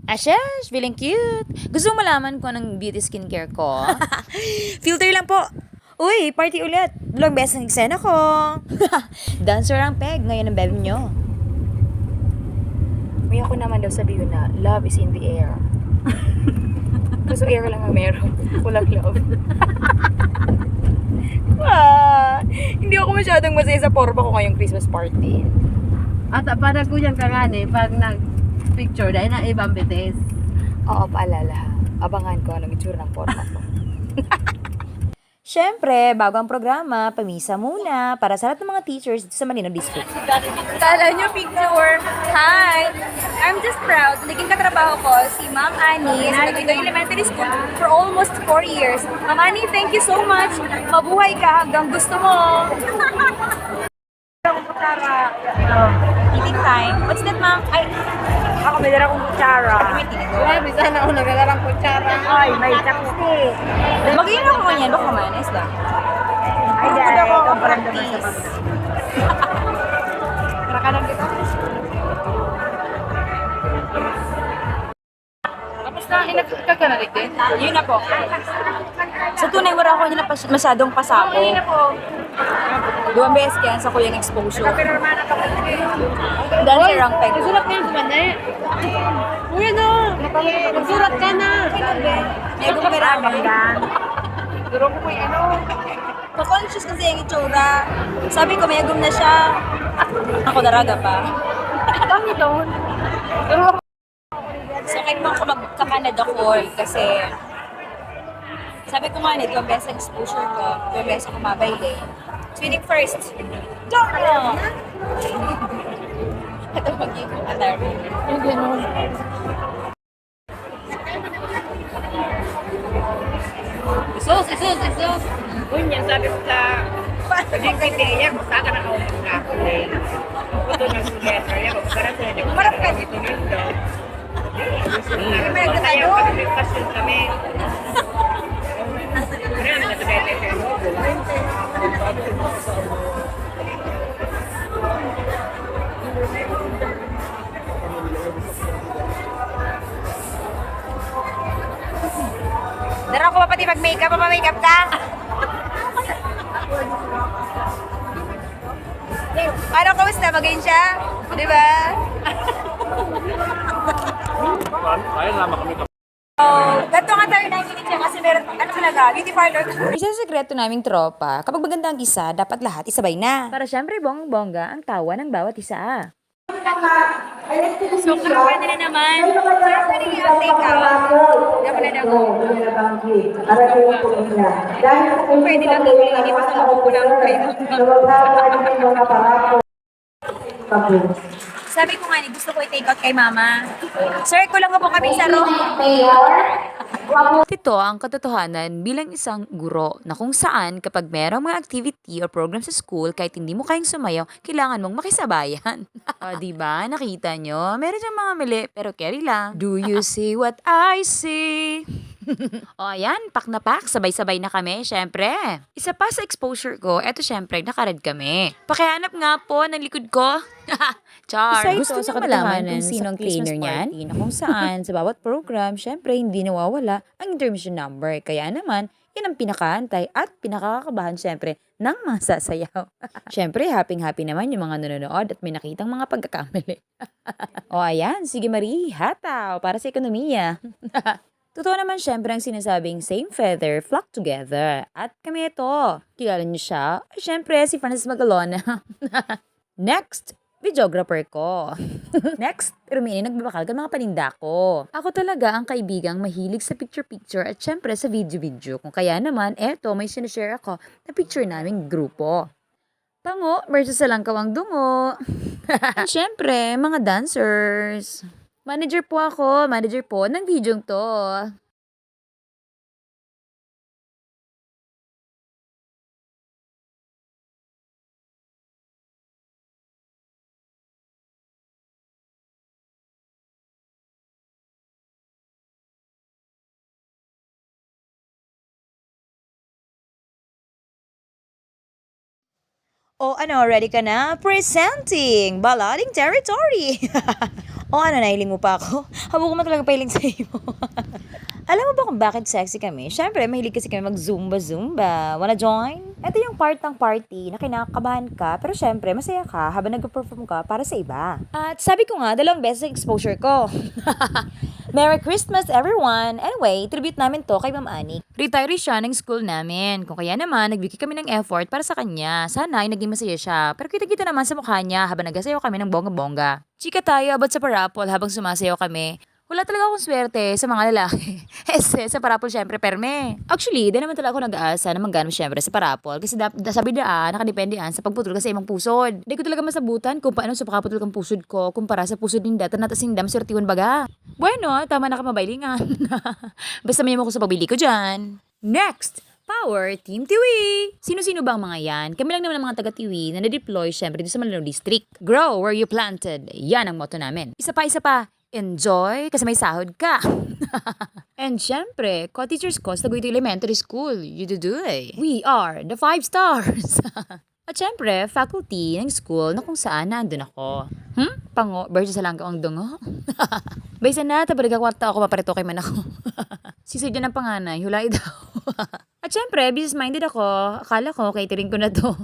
Ashes, feeling cute. Gusto mo malaman kung anong beauty skincare ko? Filter lang po. Uy, party ulit. Vlog best ng eksena ko. Dancer ang peg, ngayon ang bebe nyo. May ako naman daw sabihin na love is in the air. Kaso air lang ang meron. Walang love. Hindi ako masyadong masaya sa forma ko ngayong Christmas party. At para ko yan kangani, pag nag-picture dahil na ibang bitis. Oo, paalala. Abangan ko anong itsura ng forma ko. Siyempre, bago ang programa, pamisa muna para sa lahat ng mga teachers dito sa Manino District. Kala nyo picture. Hi! I'm just proud. Naging katrabaho ko si Ma'am Annie sa Nagito Elementary School for almost 4 years. Ma'am Annie, thank you so much. Mabuhay ka hanggang gusto mo. Eating time. What's that, Ma'am? Ay, ako may dala kong kutsara. Grabe, sana ako nagalarang kutsara. Ay, may chopstick. Mag-iin ako kanyan, baka man, isda. Ay, dahil ako practice. Karakanan kita. Tapos na, inagkakanalig din. Yun na po. Sa tunay, wala ako yun na masyadong pasako. Duwang beses kaya sa kuyang exposure. Dancer ang peg. Nagsurat ka yung man eh. Uy, ano? Nagsurat ka na. May gumaramang yan. Duro ko may ano. Pa-conscious kasi yung itsura. Sabi ko, may agum na siya. Ako daraga pa. Dami doon. Duro So, kahit mo ako magka-Canada call kasi sabi ko nga, duwang beses ang exposure ko, duwang beses ako mabayle. Feeling first. Dora! Ito mag-ibig ko alarm. yung gano'n. Isos! Uy, yan sabi ko sa paging kaya, basta ka na ako magkakuli. Ito na suletra yan, para sa inyo. Marap ka. Ito nito. May Kaya nagkatado. pag nagpasyon kami. Kaya nagkatado. Dara ko pa pati mag-makeup, pa-makeup ka? Ano, kamusta? Magayon siya? Di ba? Ganito nga tayo nakikinig siya kasi meron, ano talaga, beauty parlor. Isa sa sekreto naming tropa, kapag maganda ang isa, dapat lahat isabay na. Para syempre bonggang-bongga ang tawa ng bawat isa. So, kakain na naman. Sarap na rin yung take out. Dapat na daw. Pwede lang daw yung inipas na ako lang kayo. Sabi ko nga, gusto ko i-take out kay mama. Sir, kulang nga po kami sa room. Ito ang katotohanan bilang isang guro na kung saan kapag merong mga activity or program sa school kahit hindi mo kayang sumayaw, kailangan mong makisabayan. Diba? Nakita nyo? Meron diyang mga mali pero carry lang. Do you see what I see? O ayan, pak na pak, sabay-sabay na kami, syempre. Isa pa sa exposure ko, eto syempre, nakared kami. Pakihanap nga po ng likod ko. Char. Isa Gusto ito sa niyo malaman katotohanan kung sa sino ang Christmas trainer niyan? party Na kung saan, sa bawat program, syempre, hindi nawawala ang intermission number. Kaya naman, yan ang pinakaantay at pinakakabahan syempre ng mga sasayaw. Syempre, happy-happy naman yung mga nanonood at may nakitang mga pagkakamali. O ayan, sige Marie, hataw para sa ekonomiya. Totoo naman syempre ang sinasabing same feather flock together. At kami ito, kilala niyo siya? Ay, syempre, si Francis Magalona. Next, videographer ko. Next, Rumini nagbabakal ng mga paninda ko. Ako talaga ang kaibigang mahilig sa picture-picture at syempre sa video-video. Kung kaya naman, eto may sinashare ako na picture naming grupo. Pango versus Salangkawang Dungo. And syempre, mga dancers. Manager po ng video to. O ano, ready ka na? Presenting Balading Territory! O ano, nahiling mo pa ako? Habo ko man talaga pahiling sa iyo. Alam mo ba kung bakit sexy kami? Siyempre, mahilig kasi kami mag-zumba-zumba. Wanna join? Ito yung part ng party na kinakabahan ka, pero siyempre, masaya ka habang nag-perform ka para sa iba. At sabi ko nga, 2 beses ang exposure ko. Merry Christmas, everyone! Anyway, tribute namin to kay Ma'am Ani. Retiree siya ng school namin. Kung kaya naman, nagbigay kami ng effort para sa kanya. Sana ay naging masaya siya. Pero kita-kita naman sa mukha niya habang nagasayaw kami ng bongga-bongga. Chika tayo about sa parapol habang sumasayaw kami. Wala talaga akong swerte sa mga lalaki. Sa parapol syempre, perme. Actually, di naman talaga ako nag-aasa na mangganap syempre sa parapol. Kasi sabi nakadepende sa pagputol kasi imong pusod. Di ko talaga masabutan kung paano sa pakaputol kang pusod ko kumpara sa pusod ninda tanatas indam sirtiwan baga. Bueno, tama na ka mabailingan. Basta may mo ko sa pabili ko dyan. Next! Power Team Tiwi! Sino-sino ba ang mga yan? Kami lang naman ang mga taga-Tiwi na na-deploy syempre dito sa Manila District. Grow where you planted. Yan ang motto namin. Isa pa. Enjoy kasi may sahod ka. And syempre, co-teachers ko sa Taguig Elementary School. You do it. We are the 5 stars. At syempre, faculty ng school na kung saan nandun ako. Pango, versus sa langka ang dungo. Baysa na, tabalig kwarta ako, maparito kay man ako. Sisidya ng panganay, hulay daw. At syempre, business-minded ako. Akala ko, catering ko na to.